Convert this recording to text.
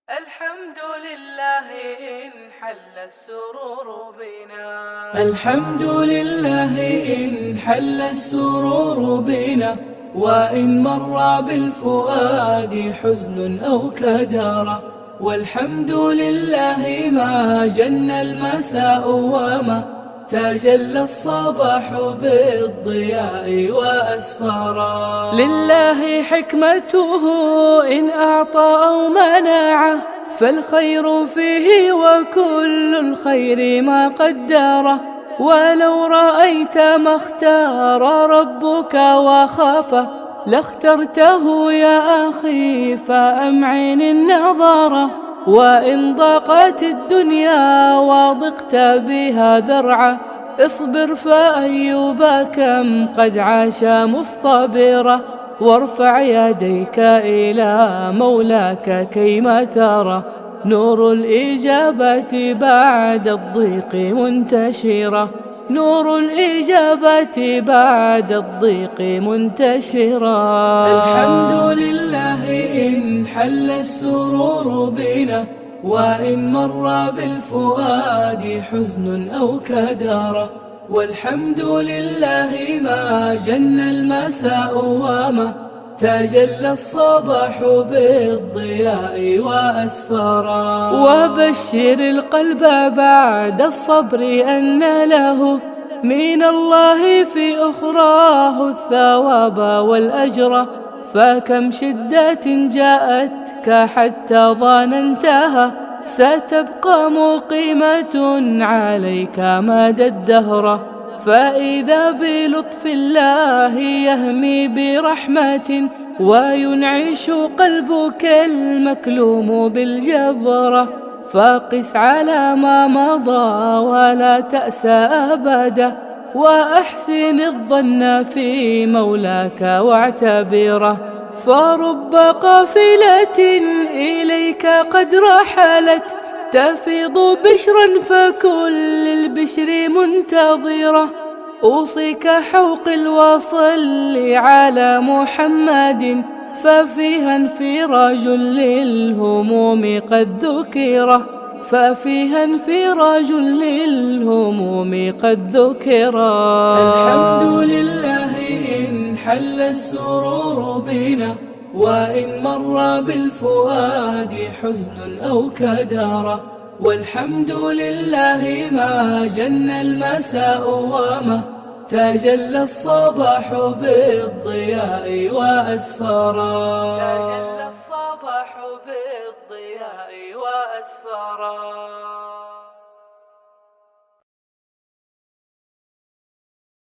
الحمد لله إن حل السرور بنا. الحمد لله إن حل السرور بنا، وإن مر بالفؤاد حزن أو كدر. والحمد لله ما جن المساء وما تجلى الصباح بالضياء وأسفارا. لله حكمته إن أعطى أو منعه، فالخير فيه وكل الخير ما قدره. ولو رأيت ما اختار ربك وخافه، لاخترته يا أخي فأمعن النظرة. وإن ضاقت الدنيا وضقت بها ذرعا، اصبر فأيوب كم قد عاش مصطبرا. وارفع يديك إلى مولاك كيما ترى نور الإجابة بعد الضيق منتشرة. نور الإجابة بعد الضيق منتشرة. الحمد لله إن حل السرور بنا، وإن مر بالفؤاد حزن أو كدر. والحمد لله ما جن المساء وما تجلى الصباح بالضياء وأسفارا. وبشر القلب بعد الصبر أن له من الله في أخراه الثواب والأجر. فكم شدة جاءتك حتى ظننتها ستبقى مقيمة عليك مدى الدهر. فإذا بلطف الله يهمي برحمة، وينعش قلبك المكلوم بالجبرة. فقس على ما مضى ولا تأسى أبدا، وأحسن الظن في مولاك واعتبره. فرب قافلة إليك قد رحلت تفيض بشرا، فكل البشر منتظرة. أوصيك حوق الوصل على محمد، ففيها انفراج للهموم قد ذكره. ففيها انفراج للهموم قد ذكره. الحمد لله إن حل السرور بنا، وإن مر بالفؤاد حزن أو كدر. والحمد لله ما جن المساء وما تجلى الصباح بالضياء وأسفارا. تجلى الصباح بالضياء وأسفارا.